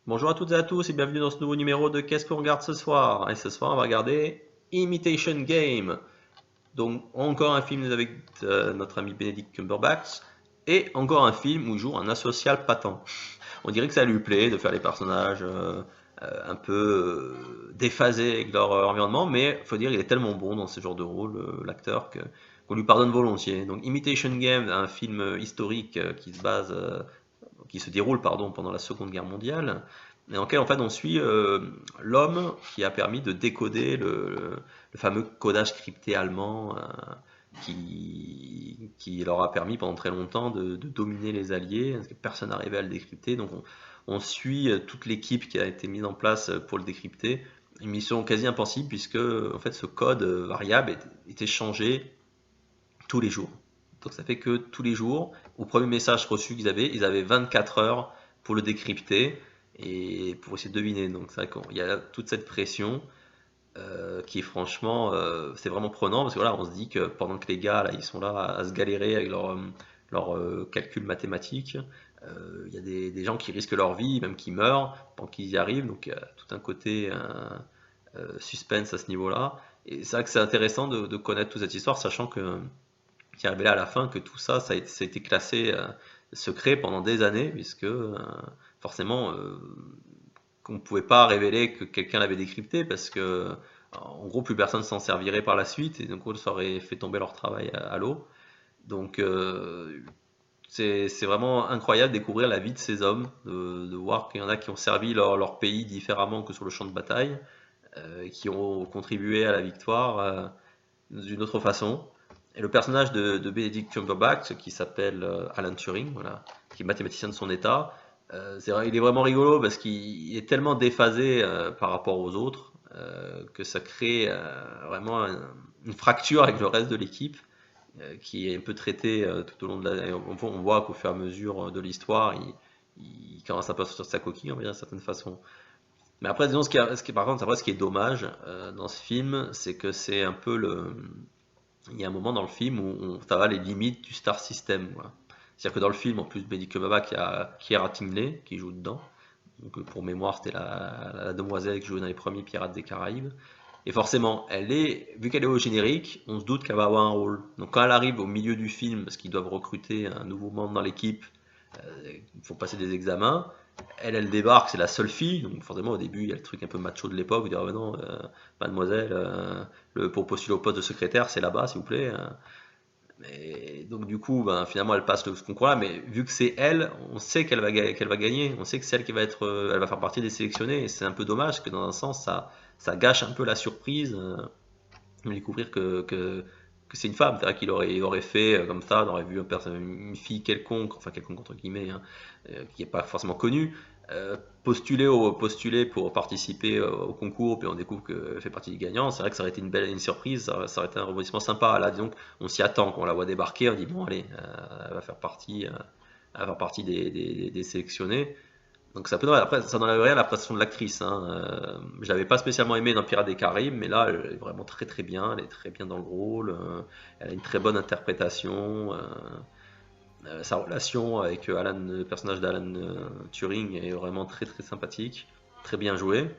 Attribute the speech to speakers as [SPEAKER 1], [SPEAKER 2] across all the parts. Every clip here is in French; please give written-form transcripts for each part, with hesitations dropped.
[SPEAKER 1] Bonjour à toutes et à tous et bienvenue dans ce nouveau numéro de Qu'est-ce qu'on regarde ce soir? Et ce soir, on va regarder Imitation Game. Donc, encore un film avec notre ami Benedict Cumberbatch et encore un film où il joue un asocial patent. On dirait que ça lui plaît de faire les personnages un peu déphasés avec leur environnement, mais il faut dire qu'il est tellement bon dans ce genre de rôle, l'acteur, qu'on lui pardonne volontiers. Donc, Imitation Game, un film historique qui se déroule pendant la Seconde Guerre mondiale, et dans lequel en fait on suit l'homme qui a permis de décoder le fameux codage crypté allemand qui leur a permis pendant très longtemps de dominer les Alliés, parce que personne n'arrivait à le décrypter. Donc on suit toute l'équipe qui a été mise en place pour le décrypter. Une mission quasi impossible puisque en fait ce code variable était changé tous les jours. Donc ça fait que tous les jours, au premier message reçu ils avaient 24 heures pour le décrypter et pour essayer de deviner. Donc c'est vrai qu'il y a toute cette pression qui est franchement, c'est vraiment prenant parce que voilà, on se dit que pendant que les gars là, ils sont là à se galérer avec leur calcul mathématique, il y a des gens qui risquent leur vie, même qui meurent pendant qu'ils y arrivent. Donc il y a tout un côté suspense à ce niveau-là. Et c'est vrai que c'est intéressant de connaître toute cette histoire, sachant que qui est révélé à la fin que tout ça, ça a été classé secret pendant des années, puisque forcément, qu'on ne pouvait pas révéler que quelqu'un l'avait décrypté, parce que en gros, plus personne s'en servirait par la suite, et donc ça aurait fait tomber leur travail à l'eau. Donc, c'est vraiment incroyable de découvrir la vie de ces hommes, de voir qu'il y en a qui ont servi leur pays différemment que sur le champ de bataille, qui ont contribué à la victoire d'une autre façon. Et le personnage de Benedict Cumberbatch, qui s'appelle Alan Turing, voilà, qui est mathématicien de son état, il est vraiment rigolo parce qu'il est tellement déphasé par rapport aux autres que ça crée vraiment une fracture avec le reste de l'équipe qui est un peu traité tout au long de la. On voit qu'au fur et à mesure de l'histoire, il commence un peu sur sa coquille, on va dire d'une certaine façon. Mais après, disons, par contre, après, ce qui est dommage dans ce film, c'est que c'est un peu le. Il y a un moment dans le film où ça va les limites du star system, quoi. C'est-à-dire que dans le film, en plus, Benedict Cumberbatch, il y a Keira Tingley qui joue dedans. Donc, pour mémoire, c'était la demoiselle qui jouait dans les premiers Pirates des Caraïbes. Et forcément, vu qu'elle est au générique, on se doute qu'elle va avoir un rôle. Donc quand elle arrive au milieu du film, parce qu'ils doivent recruter un nouveau membre dans l'équipe, il faut passer des examens, elle débarque, c'est la seule fille, donc forcément au début il y a le truc un peu macho de l'époque, vous dire ah, non, mademoiselle, pour postuler au poste de secrétaire, c'est là-bas s'il vous plaît. Mais, donc du coup, ben, finalement elle passe ce concours-là, mais vu que c'est elle, on sait qu'elle va gagner, on sait que c'est elle qui va être, elle va faire partie des sélectionnés, et c'est un peu dommage que dans un sens ça gâche un peu la surprise de découvrir que c'est une femme, c'est-à-dire il aurait fait comme ça, on aurait vu une fille quelconque, enfin quelconque entre guillemets, hein, qui n'est pas forcément connue, postuler pour participer au concours, puis on découvre qu'elle fait partie des gagnants, c'est vrai que ça aurait été une surprise, ça aurait été un rebondissement sympa. Là, disons on s'y attend, quand on la voit débarquer, on dit bon allez, elle va faire partie des sélectionnés. Donc ça peut après ça n'enlève rien à la prestation de l'actrice, hein. Je l'avais pas spécialement aimée dans Pirates des Caraïbes, mais là elle est vraiment très très bien, elle est très bien dans le rôle, elle a une très bonne interprétation, sa relation avec le personnage d'Alan Turing est vraiment très très sympathique, très bien joué.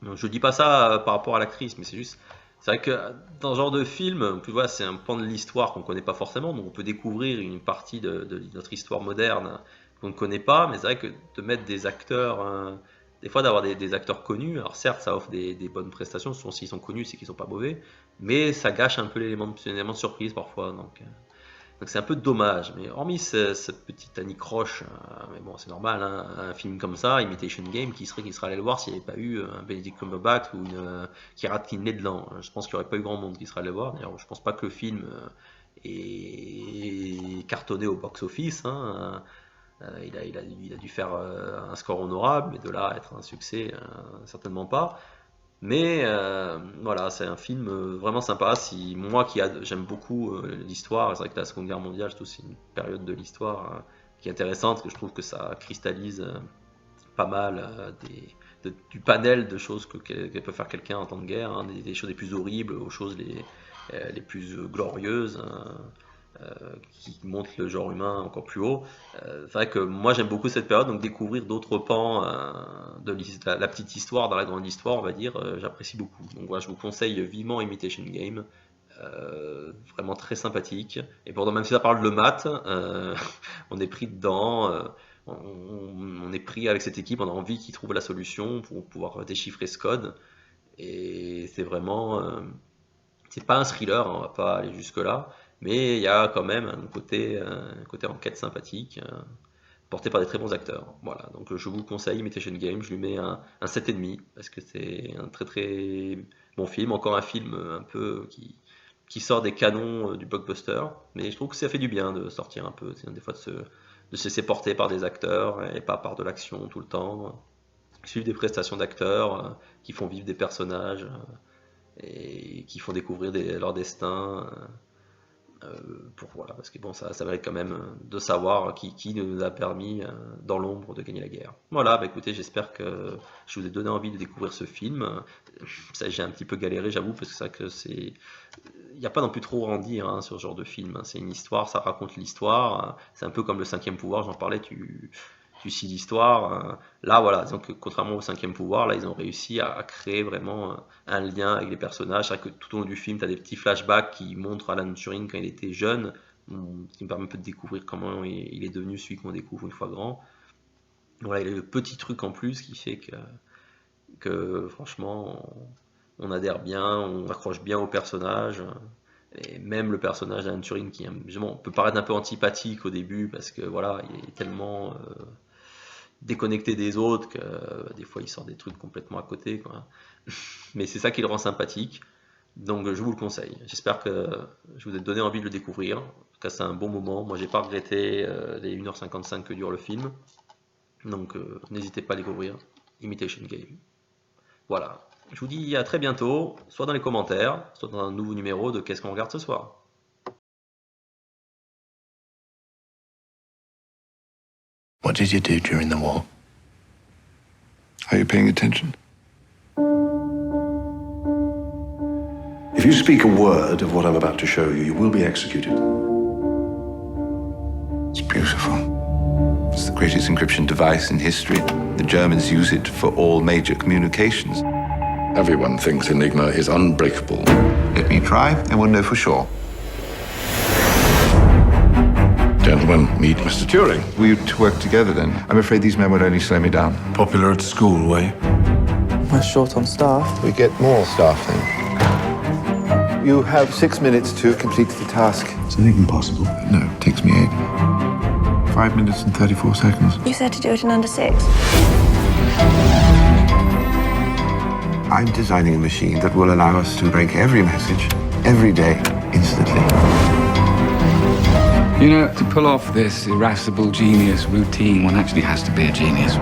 [SPEAKER 1] Donc, je dis pas ça par rapport à l'actrice, mais c'est vrai que dans ce genre de film, tu vois, c'est un pan de l'histoire qu'on connaît pas forcément, donc on peut découvrir une partie de notre histoire moderne qu'on ne connaît pas, mais c'est vrai que de mettre des acteurs, des fois d'avoir des acteurs connus, alors certes ça offre des bonnes prestations, souvent s'ils sont connus c'est qu'ils sont pas mauvais, mais ça gâche un peu l'élément de surprise parfois, donc c'est un peu dommage, mais hormis ce petit anicroche, mais bon c'est normal, hein, un film comme ça, Imitation Game, qui serait allé le voir s'il n'y avait pas eu un Benedict Cumberbatch ou une Keira Knightley dedans. Je pense qu'il n'y aurait pas eu grand monde qui serait allé le voir. D'ailleurs, je pense pas que le film est cartonné au box-office, hein. Il a dû faire un score honorable, mais de là à être un succès, certainement pas. Mais voilà, c'est un film vraiment sympa. Si moi j'aime beaucoup l'histoire, c'est vrai que la Seconde Guerre mondiale, c'est aussi une période de l'histoire qui est intéressante, que je trouve que ça cristallise pas mal du panel de choses que peut faire quelqu'un en temps de guerre, hein, des choses les plus horribles aux choses les plus glorieuses, hein. qui monte le genre humain encore plus haut. C'est vrai que moi j'aime beaucoup cette période, donc découvrir d'autres pans de la petite histoire dans la grande histoire, on va dire, j'apprécie beaucoup. Donc voilà, je vous conseille vivement Imitation Game. Vraiment très sympathique. Et pourtant, même si ça parle de maths, on est pris dedans. On est pris avec cette équipe, on a envie qu'ils trouvent la solution pour pouvoir déchiffrer ce code. Et c'est vraiment. C'est pas un thriller, hein, on va pas aller jusque-là. Mais il y a quand même un côté enquête sympathique, porté par des très bons acteurs. Voilà, donc je vous conseille Imitation Game, je lui mets un 7,5 parce que c'est un très très bon film. Encore un film un peu qui sort des canons du blockbuster, mais je trouve que ça fait du bien de sortir un peu, des fois de se laisser porter par des acteurs et pas par de l'action tout le temps. Suivre des prestations d'acteurs qui font vivre des personnages et qui font découvrir leur destin. Voilà, parce que bon, ça mérite quand même de savoir qui nous a permis dans l'ombre de gagner la guerre. Voilà, bah écoutez, j'espère que je vous ai donné envie de découvrir ce film. Ça, j'ai un petit peu galéré, j'avoue, parce que c'est vrai que il n'y a pas non plus trop à en dire hein, sur ce genre de film. C'est une histoire, ça raconte l'histoire. C'est un peu comme le cinquième pouvoir, j'en parlais, tu suis l'histoire. Là, voilà, disons que contrairement au cinquième pouvoir, là, ils ont réussi à créer vraiment un lien avec les personnages. C'est vrai que tout au long du film, tu as des petits flashbacks qui montrent Alan Turing quand il était jeune, qui me permet un peu de découvrir comment il est devenu celui qu'on découvre une fois grand. Voilà, il y a le petit truc en plus qui fait que franchement, on adhère bien, on accroche bien au personnage. Et même le personnage d'Alan Turing qui peut paraître un peu antipathique au début parce que voilà, il est tellement déconnecté des autres que des fois il sort des trucs complètement à côté quoi. Mais c'est ça qui le rend sympathique, donc je vous le conseille. J'espère que je vous ai donné envie de le découvrir. En tout cas c'est un bon moment, moi j'ai pas regretté les 1h55 que dure le film, donc n'hésitez pas à découvrir Imitation Game. Voilà, je vous dis à très bientôt, soit dans les commentaires, soit dans un nouveau numéro de Qu'est-ce qu'on regarde ce soir.
[SPEAKER 2] What did you do during the war? Are you paying attention? If you speak a word of what I'm about to show you, you will be executed. It's beautiful. It's the greatest encryption device in history. The Germans use it for all major communications. Everyone thinks Enigma is unbreakable. Let me try, and we'll know for sure. Gentlemen, meet Mr. Turing. We used to work together then. I'm afraid these men would only slow me down. Popular at school, were you?
[SPEAKER 3] We're short on staff.
[SPEAKER 2] We get more staff then. You have 6 minutes to complete the task. Is anything possible? No, it takes me 8. 5 minutes and 34 seconds.
[SPEAKER 4] You said to do it in under 6.
[SPEAKER 2] I'm designing a machine that will allow us to break every message, every day, instantly.
[SPEAKER 5] You know, to pull off this irascible genius routine, one actually has to be a genius.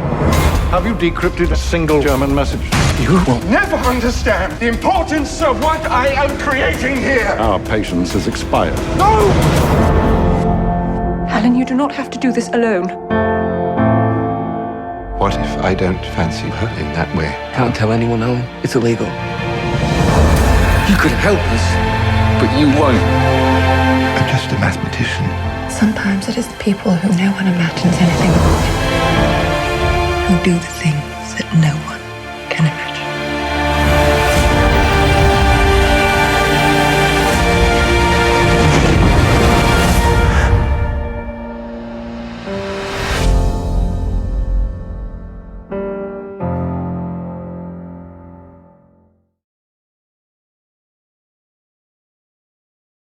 [SPEAKER 6] Have you decrypted a single German message?
[SPEAKER 5] You will
[SPEAKER 6] Never understand the importance of what I am creating here.
[SPEAKER 7] Our patience has expired.
[SPEAKER 6] No!
[SPEAKER 4] Alan, you do not have to do this alone.
[SPEAKER 2] What if I don't fancy her in that way?
[SPEAKER 3] Can't tell anyone, Alan. It's illegal.
[SPEAKER 5] You could help us, but you won't.
[SPEAKER 2] I'm just a mathematician.
[SPEAKER 4] Sometimes it is the people who no one imagines anything about who do the things